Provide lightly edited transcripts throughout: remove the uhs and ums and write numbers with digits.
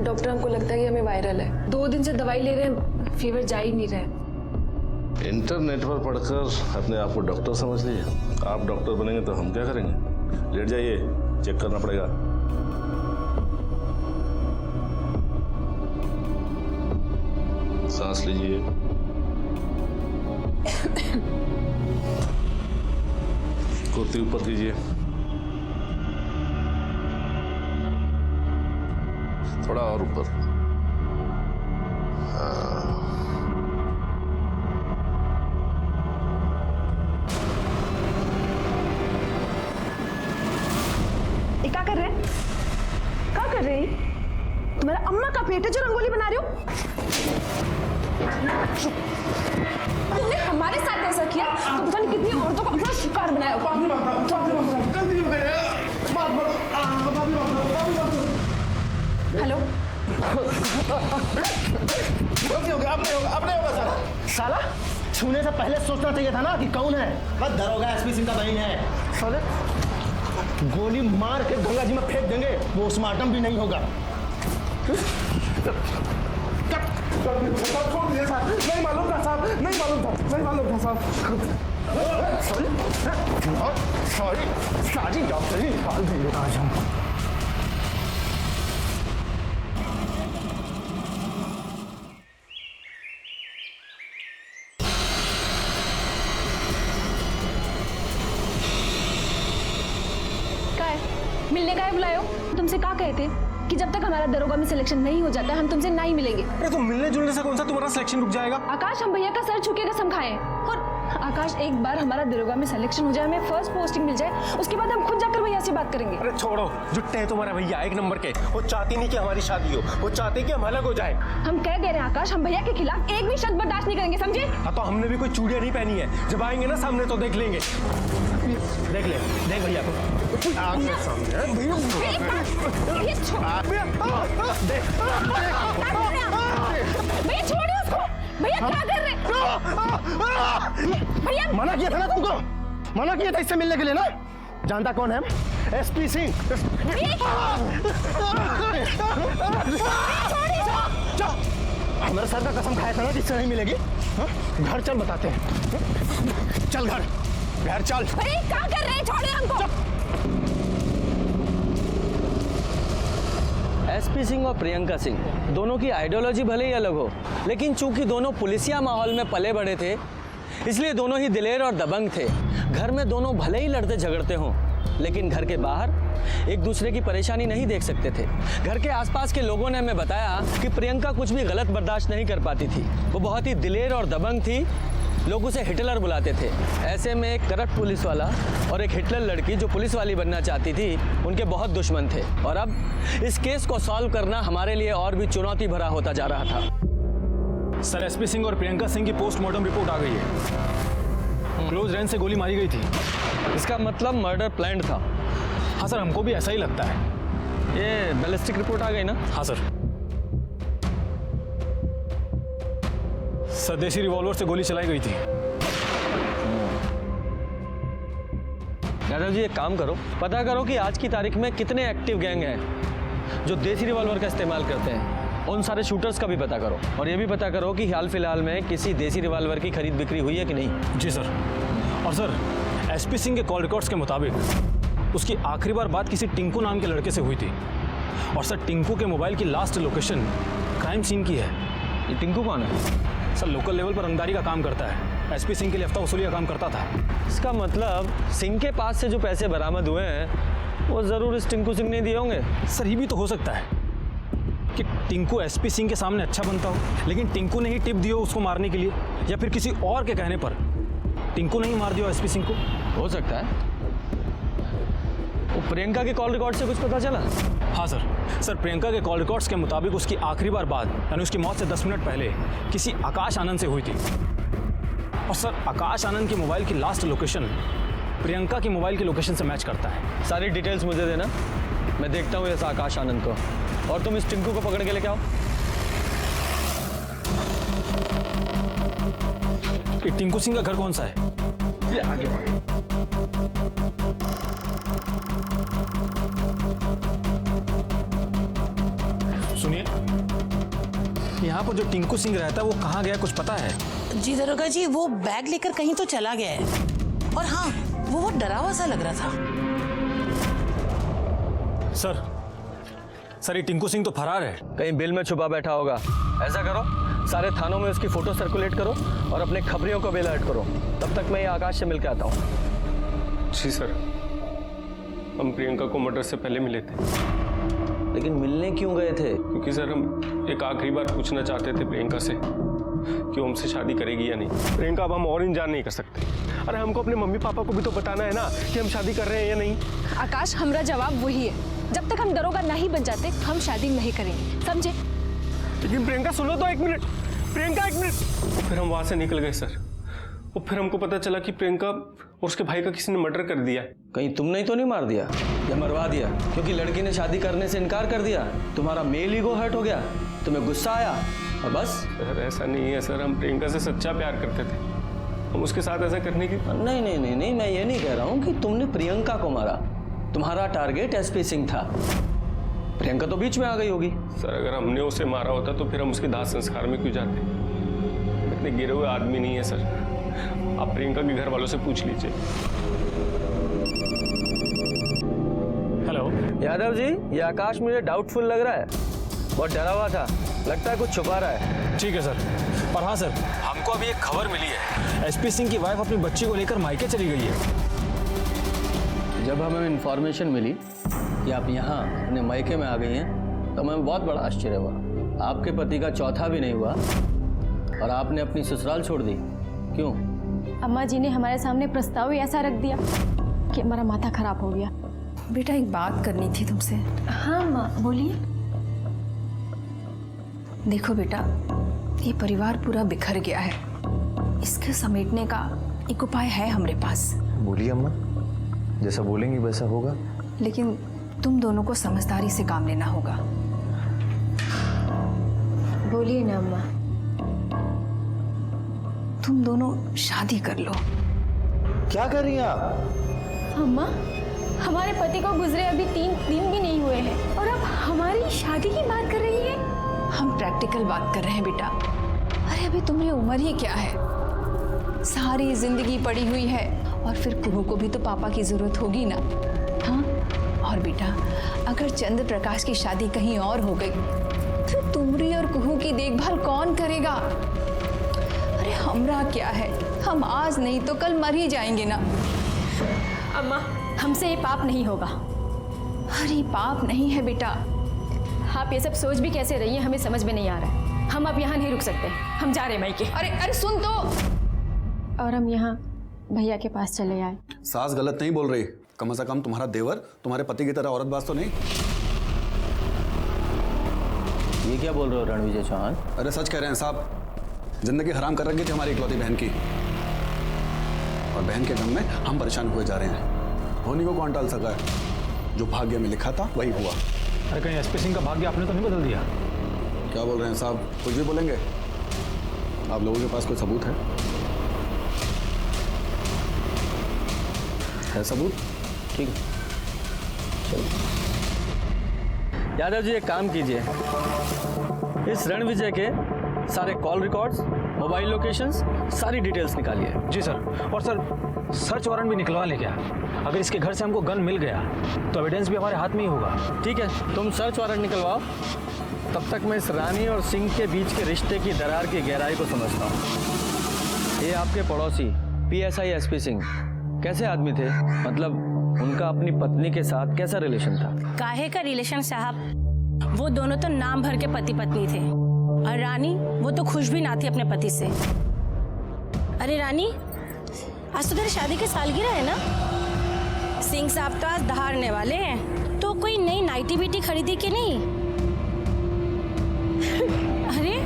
Doctor हमको लगता है कि हमें वायरल है। 2 दिन से दवाई ले रहे हैं, फीवर जा ही नहीं रहा। इंटरनेट पर पढ़कर अपने आप को डॉक्टर समझ लीजिए। आप डॉक्टर बनेंगे तो हम क्या करेंगे? लेट जाइए, चेक करना पड़ेगा। सांस लीजिए। कुर्ती ऊपर कीजिए, थोड़ा और ऊपर। ये क्या कर रहे हैं? क्या कर रहे हैं? तुम्हारा अम्मा का पेट है जो रंगोली बना रहे हो? तुमने हमारे साथ ऐसा किया तो पता नहीं कितनी औरतों को अपना शिकार बनाया हेलो, साला छूने से पहले सोचना चाहिए था ना कि कौन है। बस दरोगा एसपी सिंह का बहन है। साले गोली मार के गंगा जी में फेंक देंगे, पोस्टमार्टम भी नहीं होगा। नहीं मालूम था साहब, नहीं मालूम था साहब। सॉरी, सारी डॉक्टरी निकाल देंगे आज हम। मिलने का बुलाए हो? तुमसे क्या कहे थे कि जब तक हमारा दरोगा में सिलेक्शन नहीं हो जाता हम तुमसे नहीं मिलेंगे। अरे तो मिलने जुलने से कौन सा तुम्हारा सिलेक्शन रुक जाएगा? आकाश, हम भैया का सर छूके कसम खाए। और आकाश, एक बार हमारा दरोगा में सिलेक्शन हो जाए, हमें फर्स्ट पोस्टिंग मिल जाए, उसके बाद हम खुद जाकर भैया से बात करेंगे। अरे छोड़ो, जुट्टे हैं तुम्हारे भैया 1 नंबर के। वो चाहती नहीं कि हमारी शादी हो, वो चाहते कि हम अलग हो जाए। हम कह दे रहे हैं आकाश, हम भैया के खिलाफ एक भी शब्द बर्दाश्त नहीं करेंगे, समझे? हाँ, तो हमने भी कोई चूड़ियां नहीं पहनी है। जब आएंगे ना सामने तो देख लेंगे। देख ले, देख भैया को आगे सामने। भैया छोड़िए उसको। भैया क्या कर रहे हैं? भैया मना किया था ना तुमको, मना किया था इससे मिलने के लिए ना। जानता कौन है? एसपी सिंह। हमारे सर का कसम खाया था ना जिससे नहीं मिलेगी। घर चल बताते हैं। चल घर चल। भैया क्या कर रहे हैं? छोड़िए हमको। एसपी सिंह और प्रियंका सिंह दोनों की आइडियोलॉजी भले ही अलग हो, लेकिन चूंकि दोनों पुलिसिया माहौल में पले बड़े थे, इसलिए दोनों ही दिलेर और दबंग थे। घर में दोनों भले ही लड़ते झगड़ते हों, लेकिन घर के बाहर एक दूसरे की परेशानी नहीं देख सकते थे। घर के आसपास के लोगों ने हमें बताया कि प्रियंका कुछ भी गलत बर्दाश्त नहीं कर पाती थी। वो बहुत ही दिलेर और दबंग थी। लोग उसे हिटलर बुलाते थे। ऐसे में एक करप्ट पुलिस वाला और एक हिटलर लड़की जो पुलिस वाली बनना चाहती थी, उनके बहुत दुश्मन थे। और अब इस केस को सॉल्व करना हमारे लिए और भी चुनौती भरा होता जा रहा था। सर, एसपी सिंह और प्रियंका सिंह की पोस्टमार्टम रिपोर्ट आ गई है। क्लोज रेंज से गोली मारी गई थी। इसका मतलब मर्डर प्लान्ड था। हाँ सर, हमको भी ऐसा ही लगता है। ये बैलिस्टिक रिपोर्ट आ गई ना? हाँ सर। स्वदेशी रिवॉल्वर से गोली चलाई गई थी। यादव जी, एक काम करो, पता करो कि आज की तारीख में कितने एक्टिव गैंग हैं जो देसी रिवॉल्वर का इस्तेमाल करते हैं। उन सारे शूटर्स का भी पता करो, और ये भी पता करो कि हाल फिलहाल में किसी देसी रिवॉल्वर की खरीद बिक्री हुई है कि नहीं। जी सर। और सर, एसपी सिंह के कॉल रिकॉर्ड्स के मुताबिक उसकी आखिरी बार बात किसी टिंकू नाम के लड़के से हुई थी। और सर, टिंकू के मोबाइल की लास्ट लोकेशन क्राइम सीन की है। ये टिंकू कौन है? सर, लोकल लेवल पर रंगदारी का काम करता है। एसपी सिंह के लिए हफ्ता वसूली का काम करता था। इसका मतलब सिंह के पास से जो पैसे बरामद हुए हैं वो जरूर इस टिंकू सिंह ने दिए होंगे। सर, ये भी तो हो सकता है कि टिंकू एसपी सिंह के सामने अच्छा बनता हो, लेकिन टिंकू ने ही टिप दी हो उसको मारने के लिए, या फिर किसी और के कहने पर टिंकू ने ही मार दिया एसपी सिंह को। हो सकता है। वो प्रियंका के कॉल रिकॉर्ड से कुछ पता चला? हाँ सर। सर, प्रियंका के कॉल रिकॉर्ड्स के मुताबिक उसकी आखिरी बार बात यानी उसकी मौत से 10 मिनट पहले किसी आकाश आनंद से हुई थी। और सर, आकाश आनंद की मोबाइल की लास्ट लोकेशन प्रियंका की मोबाइल की लोकेशन से मैच करता है। सारी डिटेल्स मुझे देना, मैं देखता हूँ इस आकाश आनंद को, और तुम इस टिंकू को पकड़ के लेके आओ। ये टिंकू सिंह का घर कौन सा है? ये आगे सुनिए। यहाँ पर जो टिंकू सिंह रहता है वो कहाँ गया कुछ पता है? जी दरोगा जी, वो बैग लेकर कहीं तो चला गया है। और हाँ, वो बहुत डरा हुआ सा लग रहा था। सर ये टिंकू सिंह तो फरार है। कहीं बिल में छुपा बैठा होगा। ऐसा करो, सारे थानों में उसकी फोटो सर्कुलेट करो और अपने खबरियों को भी अलर्ट करो। तब तक मैं ये आकाश से मिलकर आता हूँ। जी सर, हम प्रियंका को मर्डर से पहले मिले थे। लेकिन मिलने क्यों गए थे? क्योंकि सर हम एक आखिरी बार पूछना चाहते थे प्रियंका से कि वो हमसे शादी करेगी या नहीं। प्रियंका, अब हम और इंतजार नहीं कर सकते। अरे हमको अपने मम्मी पापा को भी तो बताना है ना कि हम शादी कर रहे हैं या नहीं। आकाश, हमारा जवाब वही है, जब तक हम दरोगा नहीं बन जाते हम शादी नहीं करेंगे, समझे? लेकिन प्रियंका सुनो तो, एक मिनट। प्रियंका, एक मिनट। फिर हम वहां से निकल गए सर। और फिर हमको पता चला कि प्रियंका और उसके भाई का किसी ने मर्डर कर दिया। कहीं तुमने तो नहीं मार दिया या मरवा दिया? क्योंकि लड़की ने शादी करने से इनकार कर दिया, तुम्हारा मेल ईगो हर्ट हो गया, तुम्हें गुस्सा आया और बस? सर ऐसा नहीं है सर, हम प्रियंका से सच्चा प्यार करते थे। हम उसके साथ ऐसा करने की नहीं, मैं ये नहीं कह रहा हूँ कि तुमने प्रियंका को मारा। तुम्हारा टारगेट एसपी सिंह था, प्रियंका तो बीच में आ गई होगी। सर अगर हमने उसे मारा होता तो फिर हम उसके दाह संस्कार में क्यों जाते? इतने गिरे हुए आदमी नहीं है सर। आप प्रियंका के घर वालों से पूछ लीजिए। हेलो यादव जी, ये आकाश मुझे डाउटफुल लग रहा है, बहुत डरा हुआ था, लगता है कुछ छुपा रहा है। ठीक है सर। और हाँ सर, हमको अभी एक खबर मिली है, एसपी सिंह की वाइफ अपनी बच्ची को लेकर मायके चली गई है। जब हमें इन्फॉर्मेशन मिली कि आप यहाँ अपने मायके में आ गई हैं तो हमें बहुत बड़ा आश्चर्य हुआ। आपके पति का चौथा भी नहीं हुआ और आपने अपनी ससुराल छोड़ दी, क्यों? अम्मा जी ने हमारे सामने प्रस्ताव ही ऐसा रख दिया कि हमारा माथा खराब हो गया। बेटा एक बात करनी थी तुमसे। हाँ माँ, बोलिए। देखो बेटा, ये परिवार पूरा बिखर गया है, इसके समेटने का एक उपाय है हमारे पास। बोलिए अम्मा, जैसा बोलेंगी वैसा होगा। लेकिन तुम दोनों को समझदारी से काम लेना होगा। बोलिए ना अम्मा। तुम दोनों शादी कर लो। क्या कर रही हैं आप? अम्मा, हमारे पति को गुजरे अभी 3 दिन भी नहीं हुए हैं और अब हमारी शादी की बात कर रही है। हम प्रैक्टिकल बात कर रहे हैं बेटा। अरे अभी तुम्हारी उम्र ही क्या है, सारी जिंदगी पड़ी हुई है और फिर कुहू को भी तो पापा की जरूरत होगी ना। हाँ, और बेटा अगर चंद्र प्रकाश की शादी कहीं और हो गई तो तुमरी और कुहू की देखभाल कौन करेगा? अरे हमरा क्या है, हम आज नहीं तो कल मर ही जाएंगे ना। अम्मा, हमसे ये पाप नहीं होगा। अरे पाप नहीं है बेटा। आप ये सब सोच भी कैसे रही हैं, हमें समझ में नहीं आ रहा है। हम अब यहाँ नहीं रुक सकते, हम जा रहे मायके। अरे सुन तो। और हम यहाँ भैया के पास चले आए। सास गलत नहीं बोल रही, कम से कम तुम्हारा देवर तुम्हारे पति की तरह औरतबाज तो नहीं। ये क्या बोल रहे हो रणविजय चौहान? अरे सच कह रहे हैं साहब, जिंदगी हराम कर रखी थी हमारी इकलौती बहन की, और बहन के गम में हम परेशान हुए जा रहे हैं। होनी को कौन टाल सका है? जो भाग्य में लिखा था वही हुआ। अरे कहीं एसपी सिंह का भाग्य आपने तो नहीं बदल दिया? क्या बोल रहे हैं साहब, कुछ भी बोलेंगे? आप लोगों के पास कोई सबूत है सबूत? ठीक है, चलो। यादव जी एक काम कीजिए, इस रणविजय के सारे कॉल रिकॉर्ड्स, मोबाइल लोकेशंस, सारी डिटेल्स निकालिए। जी सर। और सर सर्च वारंट भी निकलवा लें क्या? अगर इसके घर से हमको गन मिल गया तो एविडेंस भी हमारे हाथ में ही होगा। ठीक है, तुम सर्च वारंट निकलवाओ, तब तक मैं इस रानी और सिंह के बीच के रिश्ते की दरार की गहराई को समझता हूँ। ये आपके पड़ोसी PSI एसपी सिंह कैसे आदमी थे? मतलब उनका अपनी पत्नी के साथ कैसा रिलेशन था? काहे का रिलेशन साहब, वो दोनों तो नाम भर के पति पत्नी थे। और रानी, वो तो खुश भी ना थी अपने पति से। अरे रानी, आज तो तेरी शादी की सालगिरह है ना? सिंह साहब तो आज दहाड़ने वाले हैं, तो कोई नई नाइटी बीटी खरीदी कि नहीं? अरे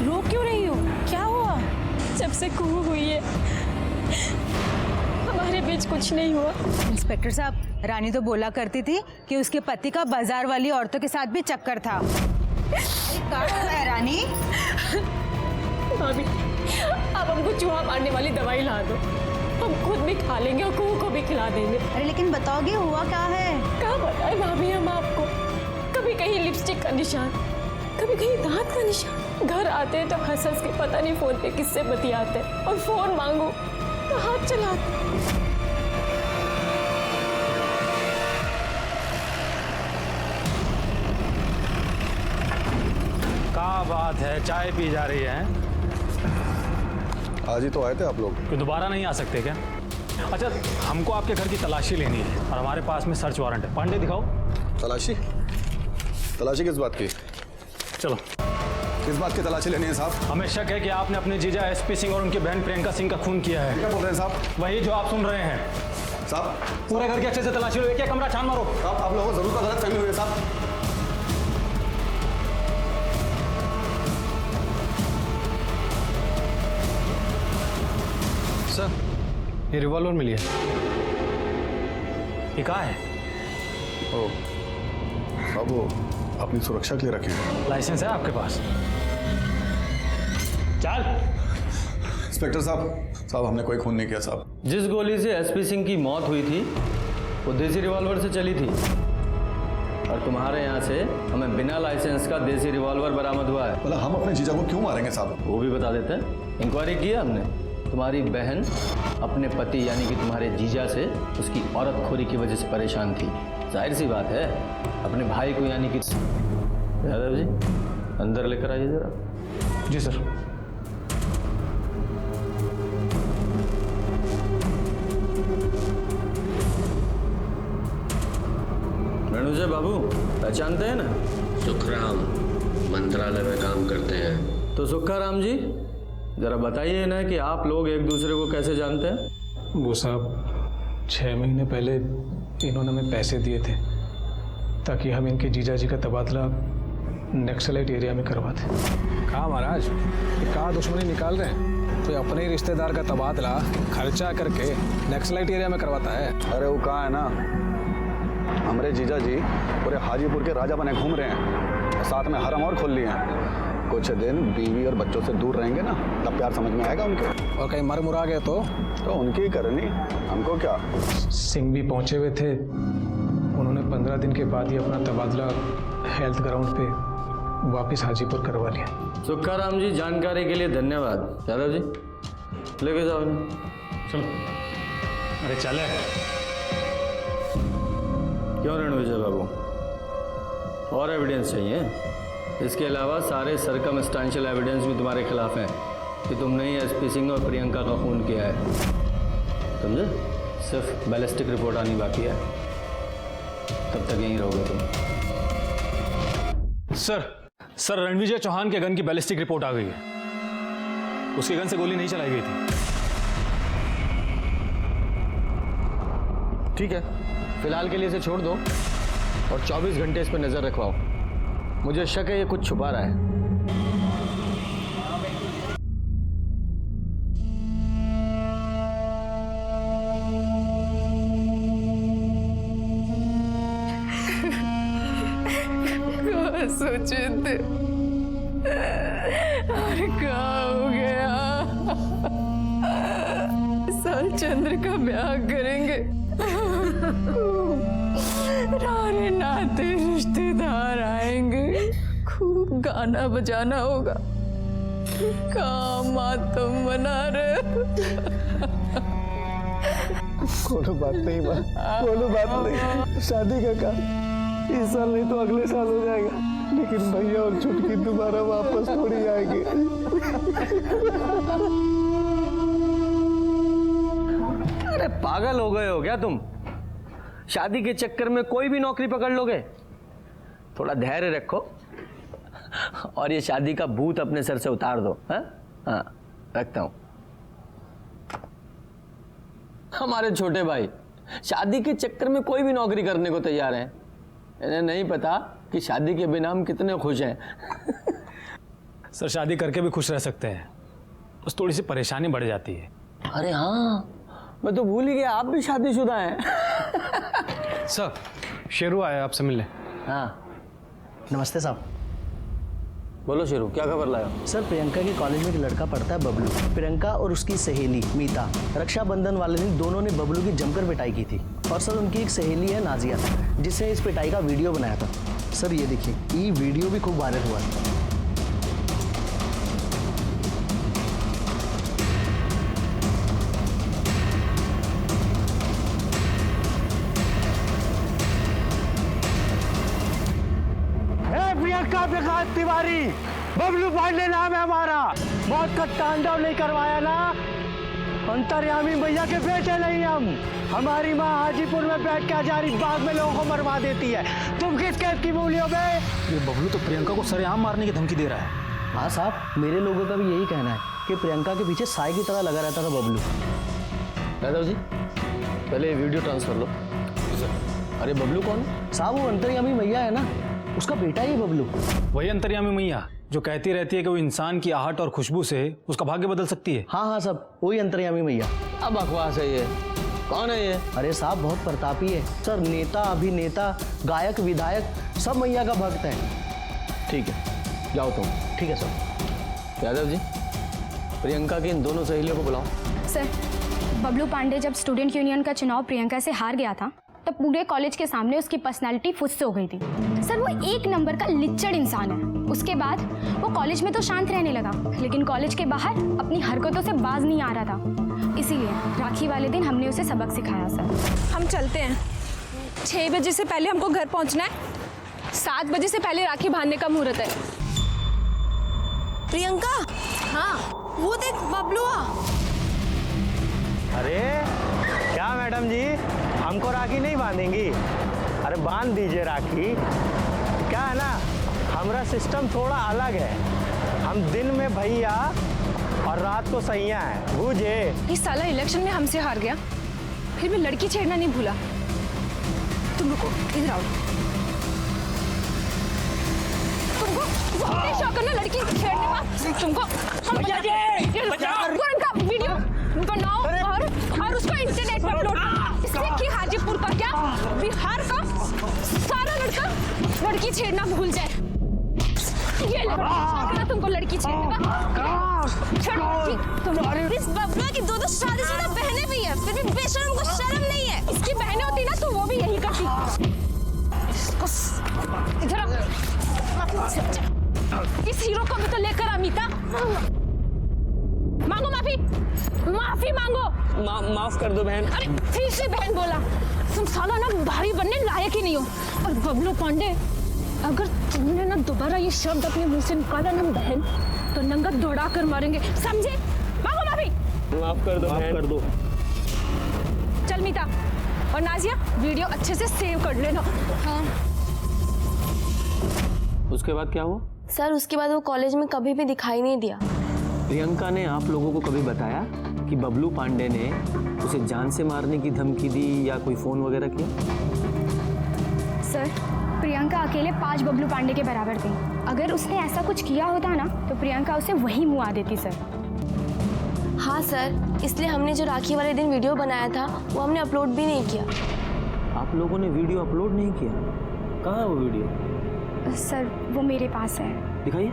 रो क्यों रही हो, क्या हुआ? जब से कुहू हुई है हमारे बीच कुछ नहीं हुआ। इंस्पेक्टर साहब, रानी तो बोला करती थी कि उसके पति का बाजार वाली औरतों के साथ भी चक्कर था। क्या हो रहा है रानी? भाभी, आप हमको चूहा मारने वाली दवाई ला दो, हम खुद भी खा लेंगे और कुहू को भी खिला देंगे। अरे लेकिन बताओगे हुआ क्या है? क्या बताएं भाभी हम आपको? कभी कहीं लिपस्टिक का निशान, कभी कहीं दांत का निशान। घर आते हैं तो हंस हंस के पता नहीं फोन पे किससे बतियाते हैं, और फोन मांगो तो हाथ चलाते। क्या बात है, चाय पी जा रही है? आज ही तो आए थे आप लोग। तो दोबारा नहीं आ सकते क्या? अच्छा, हमको आपके घर की तलाशी लेनी है और हमारे पास में सर्च वारंट है। पांडे दिखाओ। तलाशी? तलाशी किस बात की? चलो। किस बात की तलाशी लेनी है साहब? हमें शक है कि आपने अपने जीजा एसपी सिंह और उनकी बहन प्रियंका सिंह का खून किया है। क्या बोल रहे हैं साहब? वही जो आप सुन रहे हैं साहब। पूरे घर की अच्छे से तलाशी लो, एक कमरा छान मारो। साहब, आप लोगों को जरूर का गलत फहमी हुई है साहब। सर, ये रिवॉल्वर मिली है। ये कहाँ है? ओ, अब वो अपनी सुरक्षा के लिए रखें। लाइसेंस है आपके पास? चल। इंस्पेक्टर साहब, हमने कोई खून नहीं किया साहब। जिस गोली से एसपी सिंह की मौत हुई थी वो देसी रिवॉल्वर से चली थी, और तुम्हारे यहाँ से हमें बिना लाइसेंस का देसी रिवॉल्वर बरामद हुआ है। मतलब हम अपने जीजा को क्यों मारेंगे साहब? वो भी बता देते हैं। इंक्वायरी की है हमने। तुम्हारी बहन अपने पति यानी कि तुम्हारे जीजा से उसकी औरतखोरी की वजह से परेशान थी। जाहिर सी बात है, अपने भाई को यानी कि यादव जी अंदर लेकर आइए जरा। जी सर। रेणुजय बाबू पहचानते हैं ना? सुखराम मंत्रालय में काम करते हैं। तो सुखाराम जी जरा बताइए ना कि आप लोग एक दूसरे को कैसे जानते हैं? वो साहब 6 महीने पहले इन्होंने हमें पैसे दिए थे ताकि हम इनके जीजा जी का तबादला नक्सलाइट एरिया में करवाते। कहाँ महाराज, ये कहाँ दुश्मनी निकाल रहे हैं? कोई अपने ही रिश्तेदार का तबादला खर्चा करके नक्सलाइट एरिया में करवाता है? अरे वो कहाँ है ना, हमारे जीजा जी पूरे हाजीपुर के राजा बने घूम रहे हैं और साथ में हरम और खोल लिए हैं। कुछ दिन बीवी और बच्चों से दूर रहेंगे ना, तब प्यार समझ में आएगा उनके। और कहीं मर मुरा गए तो उनकी ही करनी, हमको क्या। सिंह भी पहुंचे हुए थे, उन्होंने 15 दिन के बाद ही अपना तबादला हेल्थ ग्राउंड पे वापस हाजीपुर करवा लिया। सुखाराम जी जानकारी के लिए धन्यवाद। यादव जी लेके जाओ ना। चलो। अरे चले। क्यों रणविजय बाबू, और एविडेंस चाहिए? इसके अलावा सारे सर्कमस्टेंशियल एविडेंस भी तुम्हारे खिलाफ हैं कि तुमने ही एसपी सिंह और प्रियंका का खून किया है। समझे? सिर्फ बैलिस्टिक रिपोर्ट आनी बाकी है, तब तक यहीं रहोगे तुम। सर रणविजय चौहान के गन की बैलिस्टिक रिपोर्ट आ गई है। उसके गन से गोली नहीं चलाई गई थी। ठीक है, फिलहाल के लिए इसे छोड़ दो और 24 घंटे इस पर नजर रखवाओ। मुझे शक है ये कुछ छुपा रहा है। सुचित, अरे क्या हो गया? साल चंद्र का ब्याह करेंगे, सारे नाते रिश्तेदार आएंगे, खूब गाना बजाना होगा, मातम मना रहे। कोनो बात नहीं माँ, कोनो बात नहीं। शादी का काम इस साल नहीं तो अगले साल हो जाएगा, लेकिन भैया और छुटकी दोबारा वापस थोड़ी आएंगे। अरे पागल हो गए हो क्या तुम? शादी के चक्कर में कोई भी नौकरी पकड़ लोगे? थोड़ा धैर्य रखो और ये शादी का भूत अपने सर से उतार दो। हाँ, रखता हूं। हमारे छोटे भाई शादी के चक्कर में कोई भी नौकरी करने को तैयार हैं। इन्हें नहीं पता कि शादी के बिना हम कितने खुश हैं। सर शादी करके भी खुश रह सकते हैं, बस थोड़ी सी परेशानी बढ़ जाती है। अरे हाँ, मैं तो भूल ही गया, आप भी शादीशुदा हैं। सर शेरू आया आपसे मिलने। हाँ नमस्ते साहब। बोलो शेरू, क्या खबर लाया? सर प्रियंका के कॉलेज में एक लड़का पढ़ता है बबलू। प्रियंका और उसकी सहेली मीता रक्षाबंधन वाले दिन दोनों ने बबलू की जमकर पिटाई की थी। और सर उनकी एक सहेली है नाजिया, जिसने इस पिटाई का वीडियो बनाया था। सर ये देखिए, ये वीडियो भी खूब वायरल हुआ था। प्रियंका विकास तिवारी, बबलू पांडे नाम है हमारा। मौत का तांडव नहीं करवाया ना, अंतर्यामी मैया के बेटे नहीं हम। हमारी माँ हाजीपुर में बैठ के हजारीबाग में लोगों को मरवा देती है। तुम किस केस की मूली हो बे? ये बबलू तो प्रियंका को सरेआम मारने की धमकी दे रहा है। हाँ साहब, मेरे लोगों का भी यही कहना है कि प्रियंका के पीछे साई की तरह लगा रहता था बबलू। यादव जी, पहले ये वीडियो ट्रांसफर लो। अरे बबलू कौन? साहब वो अंतर्यामी मैया है ना, उसका बेटा ही बबलू। वही अंतर्यामी मैया जो कहती रहती है कि वो इंसान की आहट और खुशबू से उसका भाग्य बदल सकती है। हाँ हाँ सब, वही अंतर्यामी मैया। अब बकवास है ये। कौन है ये? अरे साहब बहुत प्रतापी है सर, नेता अभिनेता गायक विधायक सब मैया का भक्त है। ठीक है, जाओ तुम। ठीक है सर। यादव जी, प्रियंका की इन दोनों सहेलियों को बुलाओ। सर, बबलू पांडे जब स्टूडेंट यूनियन का चुनाव प्रियंका से हार गया था तब पूरे कॉलेज के सामने उसकी पर्सनालिटी फुस हो गई थी। सर वो एक नंबर का लिच्चड़ इंसान है। उसके बाद वो कॉलेज में तो शांत रहने लगा, लेकिन कॉलेज के बाहर अपनी हरकतों से बाज नहीं आ रहा था। इसीलिए राखी वाले दिन हमने उसे सबक सिखाया। सर हम चलते हैं। 6 बजे से पहले हमको घर पहुंचना है। 7 बजे से पहले राखी बांधने का मुहूर्त है। प्रियंका, हाँ वो देख बबलू। अरे क्या मैडम जी, हमको राखी नहीं बांधेंगी? अरे बांध दीजिए राखी। क्या है ना, हमारा सिस्टम थोड़ा अलग है। हम दिन में भैया और रात को सैया है, बूझे? ये साला इलेक्शन में हमसे हार गया, फिर भी लड़की छेड़ना नहीं भूला। तुम रुको, इधर आओ। तुमको बहुत शौक है ना लड़की छेड़ने का। तुमको तुरंत वीडियो बनाओ और उसको इंटरनेट पर अपलोड। इससे कि हाजीपुर का क्या, बिहार का सारा लड़का लड़की छेड़ना भूल जाए। ये लड़का तुमको लड़की छेड़ने का। तुम इस बबलू की 2 शादीशुदा बहनें भी है, फिर भी बेशर्म को शर्म नहीं है। इसकी बहनें होती ना तो वो भी यही करती। इधर इस हीरो को भी तो लेकर अमिता। मांगो माफी, माफी मांगो। माफ कर दो बहन। अरे फिर से बहन बोला। तुम साला ना भारी बनने लायक ही नहीं हो। और बबलू पांडे, अगर तुमने ना दोबारा ये शब्द अपने मुंह से निकाला ना बहन, तो नंगा दौड़ा कर मारेंगे, समझे? मांगो माफी। माफ कर दो, माफ कर दो। चल मीता और नाजिया, वीडियो अच्छे से सेव कर लेना। हाँ। उसके बाद क्या हुआ? सर उसके बाद वो कॉलेज में कभी भी दिखाई नहीं दिया। प्रियंका ने आप लोगों को कभी बताया कि बबलू पांडे ने उसे जान से मारने की धमकी दी या कोई फोन वगैरह किया? सर, प्रियंका अकेले 5 बबलू पांडे के बराबर थी। अगर उसने ऐसा कुछ किया होता ना तो प्रियंका उसे वही मुआ देती। सर हाँ सर, इसलिए हमने जो राखी वाले दिन वीडियो बनाया था वो हमने अपलोड भी नहीं किया। आप लोगों ने वीडियो अपलोड नहीं किया? कहाँ है वो वीडियो? सर वो मेरे पास है। दिखाइए।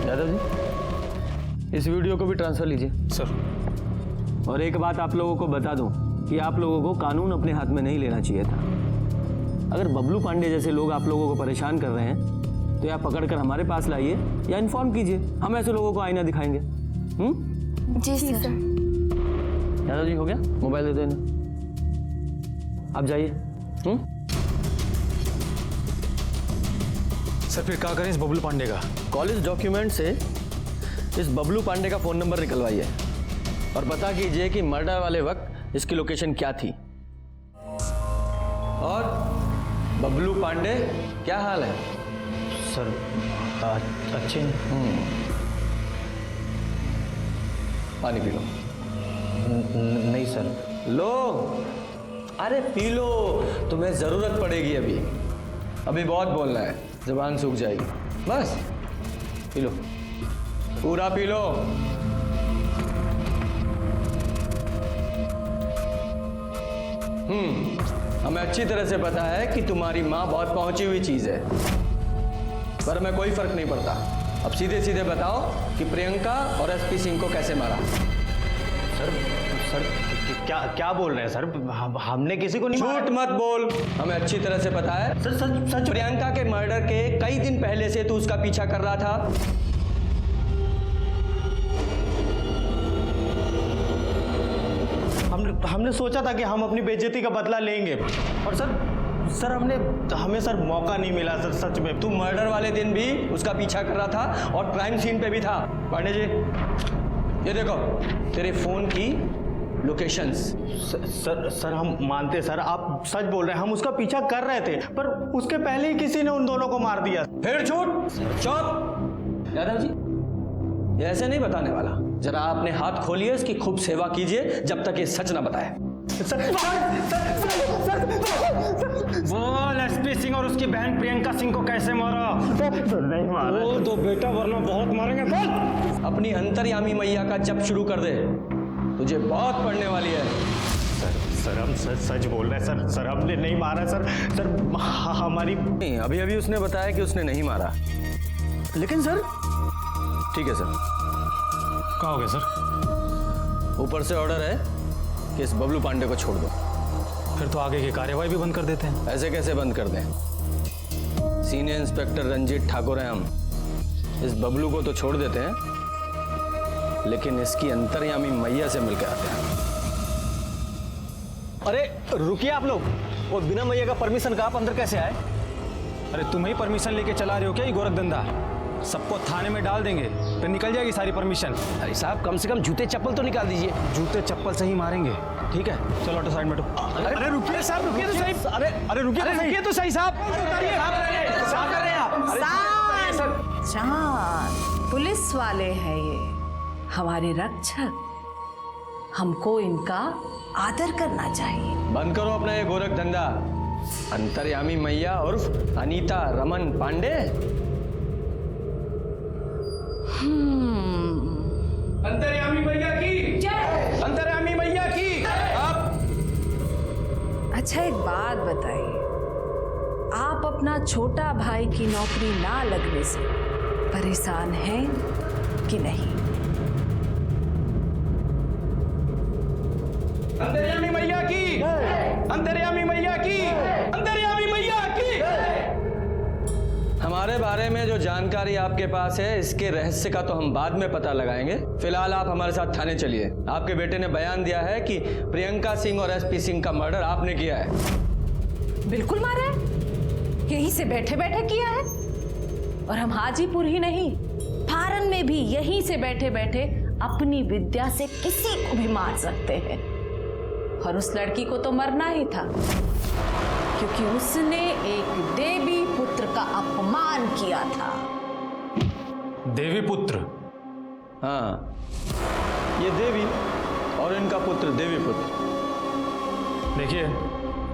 यादव जी, इस वीडियो को भी ट्रांसफर लीजिए। सर। और एक बात आप लोगों को बता दूं कि आप लोगों को कानून अपने हाथ में नहीं लेना चाहिए था। अगर बबलू पांडे जैसे लोग आप लोगों को परेशान कर रहे हैं तो या पकड़कर हमारे पास लाइए या इन्फॉर्म कीजिए। हम ऐसे लोगों को आईना दिखाएंगे। जी सर। यादव जी, हो गया? मोबाइल दे दो इन्हें। आप जाइए। सर फिर क्या करें इस बबलू पांडे का? कॉलेज डॉक्यूमेंट से इस बबलू पांडे का फोन नंबर निकलवाइए और पता कीजिए कि मर्डर वाले वक्त इसकी लोकेशन क्या थी। और बबलू पांडे, क्या हाल है? सर अच्छे हैं। पानी पी लो। नहीं सर। लो, अरे पी लो, तुम्हें जरूरत पड़ेगी। अभी बहुत बोलना है, जुबान सूख जाएगी। बस पी लो, पूरा पी लो। हमें अच्छी तरह से पता है कि तुम्हारी माँ बहुत पहुंची हुई चीज है, पर हमें कोई फर्क नहीं पड़ता। अब सीधे सीधे बताओ कि प्रियंका और एसपी सिंह को कैसे मारा। सर क्या बोल रहे हैं सर? हमने किसी को नहीं मारा। झूठ मत बोल, हमें अच्छी तरह से पता है। सच प्रियंका के मर्डर के कई दिन पहले से तू उसका पीछा कर रहा था। हमने सोचा था कि हम अपनी बेइज्जती का बदला लेंगे, और सर हमें सर मौका नहीं मिला सर, सच में। तू मर्डर वाले दिन भी उसका पीछा कर रहा था और क्राइम सीन पे भी था। पांडे जी, ये देखो तेरे फोन की लोकेशंस। सर हम मानते सर, आप सच बोल रहे हैं, हम उसका पीछा कर रहे थे, पर उसके पहले ही किसी ने उन दोनों को मार दिया। फिर झूठ। चुप। यादव जी, ये ऐसे नहीं बताने वाला। जरा आपने हाथ खोलिए, इसकी खूब सेवा कीजिए जब तक ये सच ना बताए। बोल एसपी सिंह और उसकी बहन प्रियंका सिंह को कैसे मारा? नहीं मारा। बोल तो बेटा, वरना बहुत मारेंगे। बोल। अपनी अंतर्यामी मैया का जप शुरू कर दे, तुझे बहुत पड़ने वाली है। सर हम सच बोल रहे हैं सर हमने नहीं मारा सर हमारी नहीं, अभी उसने बताया कि उसने नहीं मारा। लेकिन सर ठीक है सर। क्या हो गया सर? ऊपर से ऑर्डर है कि इस बबलू पांडे को छोड़ दो। फिर तो आगे की कार्यवाही भी बंद कर देते हैं। ऐसे कैसे बंद कर दें? सीनियर इंस्पेक्टर रंजीत ठाकुर हैं हम। इस बबलू को तो छोड़ देते हैं, लेकिन इसकी अंतर्यामी मैया से मिलकर आते हैं। अरे रुकिए आप लोग, वो बिना मैया का परमिशन का आप अंदर कैसे आए? अरे तुम ही परमिशन लेके चला रहे हो क्या ये गोरख धंधा? सबको थाने में डाल देंगे, फिर निकल जाएगी सारी परमिशन। अरे साहब, कम से कम जूते चप्पल तो निकाल दीजिए। जूते चप्पल से ही मारेंगे, ठीक है? चलो ऑटो साइड में बैठो। अरे रुकिए साहब, रुकिए तो सही। अरे रुकिए तो सही साहब। शांत, पुलिस वाले हैं ये, हमारे रक्षक, हमको इनका आदर करना चाहिए। बंद करो अपना ये गोरख धंधा। अंतर्यामी मैया उर्फ अनीता रमन पांडे। अंतर्यामी मैया की जय। अंतर्यामी मैया की। अच्छा एक बात बताइए, आप अपना छोटा भाई की नौकरी ना लगने से परेशान हैं कि नहीं? अंतर्यामी मैया की। अंतर्यामी मैया की। अंतर्यामी मैया की। हमारे बारे में जो जानकारी आपके पास है, इसके रहस्य का तो हम बाद में पता लगाएंगे। फिलहाल आप हमारे साथ थाने चलिए। आपके बेटे ने बयान दिया है कि प्रियंका सिंह और एसपी सिंह का मर्डर आपने किया है। बिल्कुल मारा है, यहीं से बैठे बैठे किया है। और हम हाजीपुर ही नहीं, फारन में भी यहीं से बैठे बैठे अपनी विद्या से किसी को भी मार सकते हैं। और उस लड़की को तो मरना ही था, क्योंकि उसने एक देवी पुत्र का अपमान किया था। देवी पुत्र? हाँ, ये देवी और इनका पुत्र देवी पुत्र। देखिए,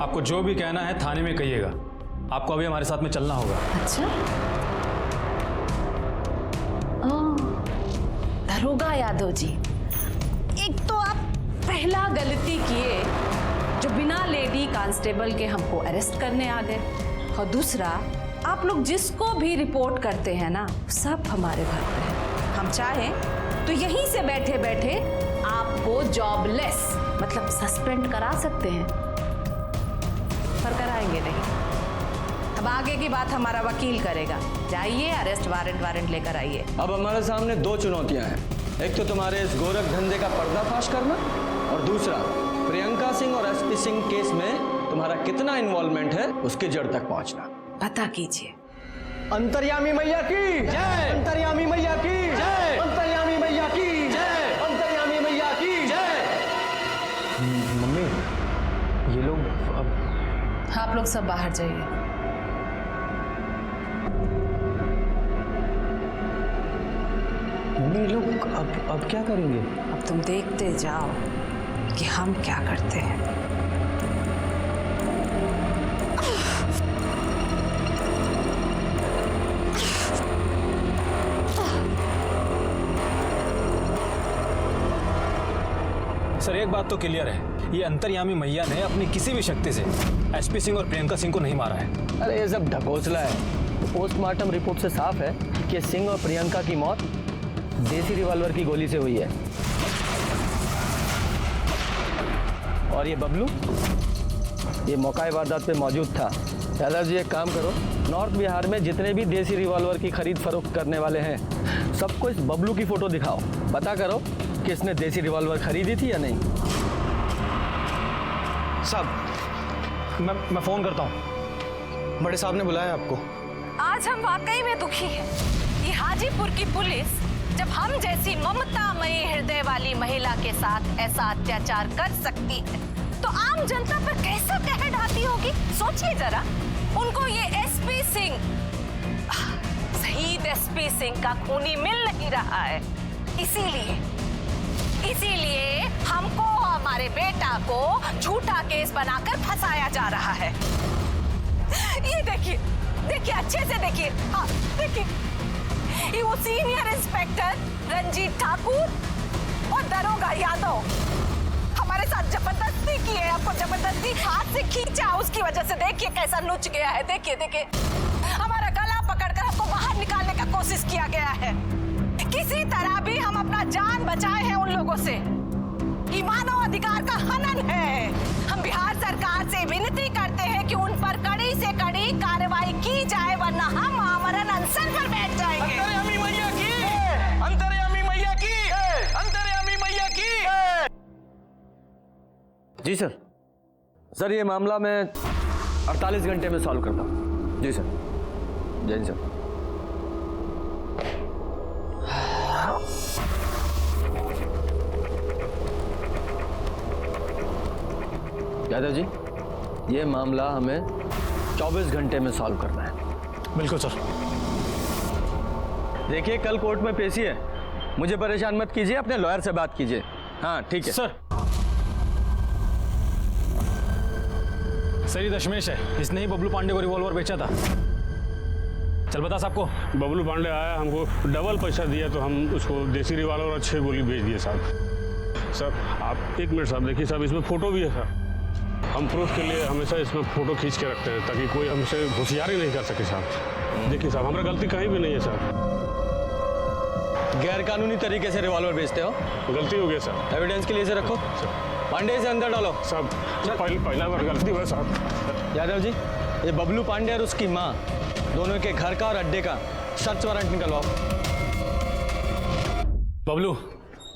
आपको जो भी कहना है थाने में कहिएगा। आपको अभी हमारे साथ में चलना होगा। अच्छा, दरोगा यादव जी, एक तो आप पहला गलती किए जो बिना लेडी कांस्टेबल के हमको अरेस्ट करने आ गए, और दूसरा आप लोग जिसको भी रिपोर्ट करते हैं ना, सब हमारे घर पे है। हम चाहें तो यहीं से बैठे बैठे आपको जॉबलेस मतलब सस्पेंड करा सकते हैं, पर कराएंगे नहीं। अब आगे की बात हमारा वकील करेगा। जाइए, अरेस्ट वारंट लेकर आइए। अब हमारे सामने दो चुनौतियां हैं। एक तो तुम्हारे इस गोरख धंधे का पर्दाफाश करना, और दूसरा प्रियंका सिंह और एसपी सिंह केस में तुम्हारा कितना इन्वॉल्वमेंट है उसके जड़ तक पहुंचना। पता कीजिए। अंतर्यामी मैया की जय। अंतर्यामी मैया की जय। अंतर्यामी मैया की जय। अंतर्यामी मैया की जय। मम्मी, ये लोग अब आप लोग सब बाहर जाइए। मम्मी, ये लोग अब क्या करेंगे? अब तुम देखते जाओ कि हम क्या करते हैं। सर, एक बात तो क्लियर है, ये अंतर्यामी मैया ने अपनी किसी भी शक्ति से एसपी सिंह और प्रियंका सिंह को नहीं मारा है। अरे ये सब ढकोसला है। पोस्टमार्टम रिपोर्ट से साफ है कि सिंह और प्रियंका की मौत देसी रिवॉल्वर की गोली से हुई है। और ये बबलू, ये मौका वारदात पे मौजूद था। यादव जी एक काम करो, नॉर्थ बिहार में जितने भी देसी रिवॉल्वर की खरीद फरोख्त करने वाले हैं सबको इस बबलू की फोटो दिखाओ, पता करो कि इसने देसी रिवॉल्वर खरीदी थी या नहीं। साहब मैं फोन करता हूँ। बड़े साहब ने बुलाया आपको। आज हम वाकई में दुखी हैं कि हाजीपुर की पुलिस जब हम जैसी ममतामयी हृदय वाली महिला के साथ ऐसा अत्याचार कर सकती है तो आम जनता पर कैसा कहर ढाती होगी। सोचिए जरा, उनको ये एसपी सिंह, शहीद एसपी सिंह का खूनी मिल नहीं रहा है। इसीलिए हमको हमारे बेटा को झूठा केस बनाकर फंसाया जा रहा है। ये देखिए अच्छे से देखिए, हाँ देखिए, ये वो सीनियर इंस्पेक्टर रंजीत ठाकुर और दरोगा यादव हमारे साथ जबरदस्ती की है। आपको जबरदस्ती हाथ से खींचा, उसकी वजह से देखिए कैसा नुच गया है। देखिए हमारा गला पकड़कर हमको बाहर निकालने का कोशिश किया गया है। किसी तरह भी हम अपना जान बचाए हैं उन लोगों से। ये मानव अधिकार का हनन है। हम बिहार सरकार से विनती करते हैं कि उन पर कड़ी से कड़ी कार्रवाई की जाए, वरना हम आमरण अनशन पर बैठ जाएंगे। अंतर्यामी मैया की, अंतर्यामी मैया की, अंतर्यामी मैया की। जी सर ये मामला मैं 48 घंटे में सॉल्व करता हूँ। जी सर, जय हिंद सर। यादव जी, ये मामला हमें 24 घंटे में सॉल्व करना है। बिल्कुल सर। देखिए कल कोर्ट में पेशी है, मुझे परेशान मत कीजिए, अपने लॉयर से बात कीजिए। हाँ ठीक है सर। सर ये दशमेश है, इसने ही बबलू पांडे को रिवॉल्वर बेचा था। चल बता साहब को। बबलू पांडे आया, हमको डबल पैसा दिया तो हम उसको देसी रिवॉल्वर और 6 गोली भेज दिए साहब। सर आप 1 मिनट साहब देखिए, साहब इसमें फोटो भी है साहब। हम प्रूफ के लिए हमेशा इसमें फोटो खींच के रखते हैं ताकि कोई हमसे होशियारी नहीं कर सके साहब। देखिए साहब, हमारा गलती कहीं भी नहीं है साहब। गैर कानूनी तरीके से रिवॉल्वर बेचते हो? गलती हो गया सर। एविडेंस के लिए इसे रखो। पांडे से अंदर डालो साहब। पहला बार गलती हुआ साहब। यादव जी, ये बबलू पांडे और उसकी माँ दोनों के घर का और अड्डे का सर्च वारंट निकलवाओ। बबलू,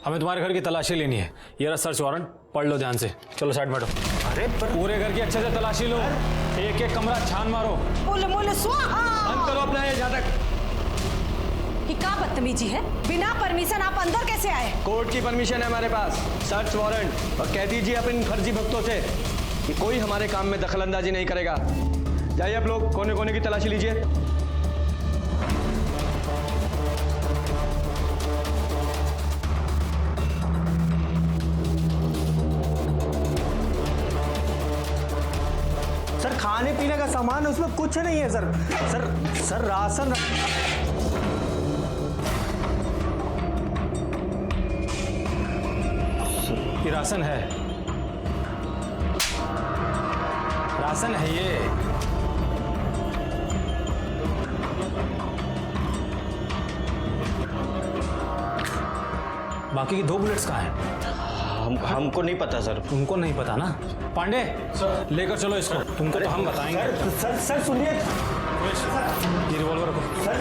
हमें तुम्हारे घर की तलाशी लेनी है। ये रहा सर्च वारंट, पढ़ लो ध्यान से। चलो साइड बैठो। अरे पर पूरे घर की अच्छे से तलाशी लो, एक एक कमरा छान मारो। बोले स्वाहा। बंद करो अपना ये जातक। ये क्या बदतमीजी है? बिना परमिशन आप अंदर कैसे आए? कोर्ट की परमिशन है हमारे पास, सर्च वारंट। और कह दीजिए अपने फर्जी भक्तों से कि कोई हमारे काम में दखलंदाजी नहीं करेगा। जाइए आप लोग, कोने कोने की तलाशी लीजिए। सर खाने पीने का सामान उसमें कुछ नहीं है सर राशन। ये राशन है, राशन है ये। बाकी की 2 बुलेट्स कहाँ हैं? हमको नहीं पता सर। तुमको नहीं पता ना? पांडे लेकर चलो इसको, तुमको तो हम बताएंगे। सर सुनिए, ये रिवॉल्वर रखो। सर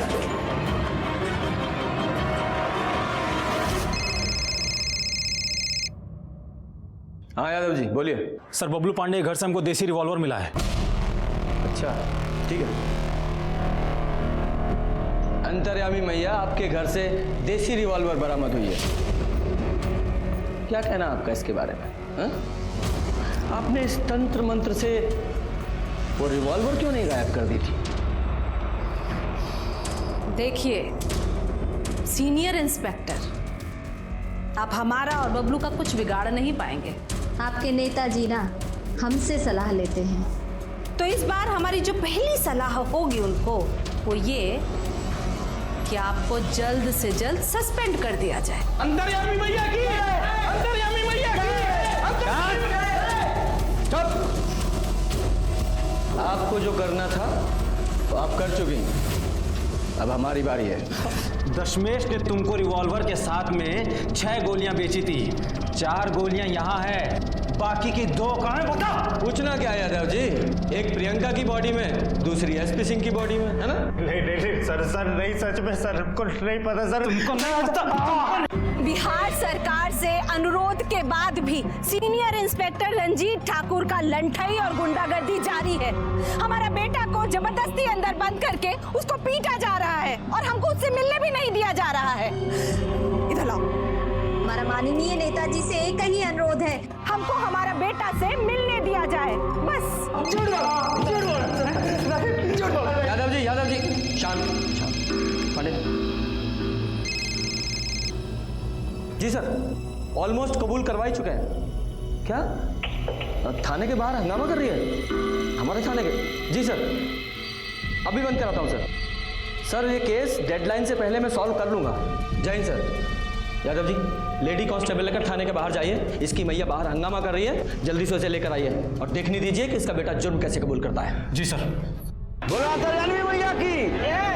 हाँ यादव जी बोलिए। सर बबलू पांडे के घर से हमको देसी रिवॉल्वर मिला है। अच्छा ठीक है। अंतर्यामी मैया, आपके घर से देसी रिवॉल्वर बरामद हुई है। क्या कहना आपका इसके बारे में? हा? आपने इस तंत्र मंत्र से वो रिवॉल्वर क्यों नहीं गायब कर दी थी? देखिए सीनियर इंस्पेक्टर, आप हमारा और बबलू का कुछ बिगाड़ नहीं पाएंगे। आपके नेताजी ना हमसे सलाह लेते हैं, तो इस बार हमारी जो पहली सलाह होगी उनको वो ये कि आपको जल्द से जल्द सस्पेंड कर दिया जाए। अंतर्यामी मैया की, अंतर्यामी मैया की, आपको जो करना था वो आप कर चुकी, अब हमारी बारी है। दशमेश ने तुमको रिवॉल्वर के साथ में 6 गोलियां बेची थी। 4 गोलियां यहाँ है, बाकी की 2 कहाँ है बता। पूछना क्या है यादव जी, एक प्रियंका की बॉडी में, दूसरी एसपी सिंह की बॉडी में, है ना? नहीं सर नहीं, सच में सर हमको नहीं पता सर। तुमको नहीं पता? बिहार सरकार से अनुरोध के बाद भी सीनियर इंस्पेक्टर रंजीत ठाकुर का लंठई और गुंडागर्दी जारी है। हमारा बेटा को जबरदस्ती अंदर बंद करके उसको पीटा जा रहा है और हमको उससे मिलने भी नहीं दिया जा रहा है। इधर लाओ। हमारा माननीय नेताजी से एक ही अनुरोध है, हमको हमारा बेटा से मिलने दिया जाए, बस। यादव जी शांत शांत। पंडित जी सर, ऑलमोस्ट कबूल करवा ही चुके हैं। क्या थाने के बाहर हंगामा कर रही है हमारे थाने के? जी सर, अभी बंद कराता हूँ सर। ये केस डेडलाइन से पहले मैं सॉल्व कर लूंगा। जय Hind sir. Yadav ji, lady constable लेकर थाने के बाहर जाइए। इसकी मैया बाहर हंगामा कर रही है, जल्दी से उसे लेकर आइए और देखने दीजिए कि इसका बेटा जुर्म कैसे कबूल करता है। जी सर। बोलो अंतर्यामी मैया की,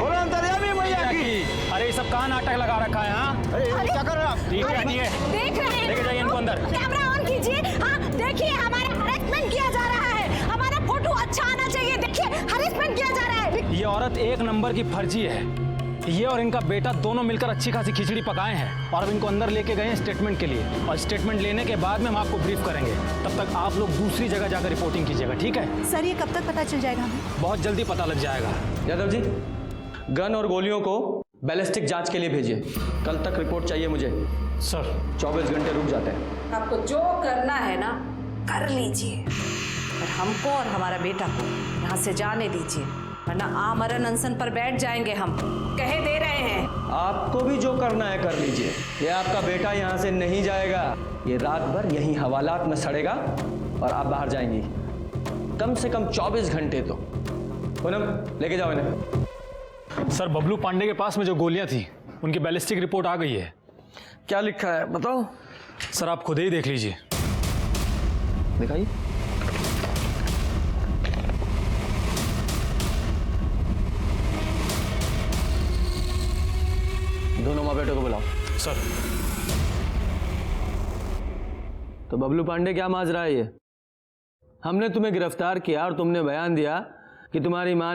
बोलो अंतर्यामी मैया की। अरे ये सब कहाँ नाटक लगा रखा है? हाँ अरे क्या कर रहे हो? ठीक है, देख रहे हैं, लेके जाइए इनको अंदर। कैमरा ऑन कीजिए। हाँ देखिए, हमारा हरेसमेंट किया जा रहा है, हमारा फोटो अच्छा आना चाहिए। देखिए हरेसमेंट किया जा रहा है। ये औरत 1 नंबर की फर्जी है। ये और इनका बेटा दोनों मिलकर अच्छी खासी खिचड़ी पकाए हैं और अब इनको अंदर लेके गए हैं स्टेटमेंट के लिए, और स्टेटमेंट लेने के बाद में हम आपको ब्रीफ करेंगे। तब तक आप लोग दूसरी जगह जाकर रिपोर्टिंग कीजिएगा, ठीक है? सर ये कब तक पता चल जाएगा हमें? बहुत जल्दी पता लग जाएगा। यादव जी, गन और गोलियों को बैलिस्टिक जांच के लिए भेजिए। कल तक रिपोर्ट चाहिए मुझे। सर 24 घंटे रुक जाते हैं। आपको जो करना है ना कर लीजिए, और हमको और हमारा बेटा को यहाँ से जाने दीजिए, वरना आमरण अनशन पर बैठ जाएंगे। हम कहे दे रहे हैं। आपको भी जो करना है कर लीजिए। ये आपका बेटा यहाँ से नहीं जाएगा, ये रात भर यहीं हवालात में सड़ेगा और आप बाहर जाएंगी। कम से कम 24 घंटे तो। पूनम, लेके जाओ इन्हें। सर, बबलू पांडे के पास में जो गोलियां थी उनकी बैलिस्टिक रिपोर्ट आ गई है। क्या लिखा है बताओ? सर आप खुद ही देख लीजिए। दिखाइए। दोनों माँ बेटों को बुलाओ। सर। तो बबलू पांडे क्या माजरा है ये? हमने तुम्हें गिरफ्तार किया और तुमने बयान दिया कि तुम्हारी माँ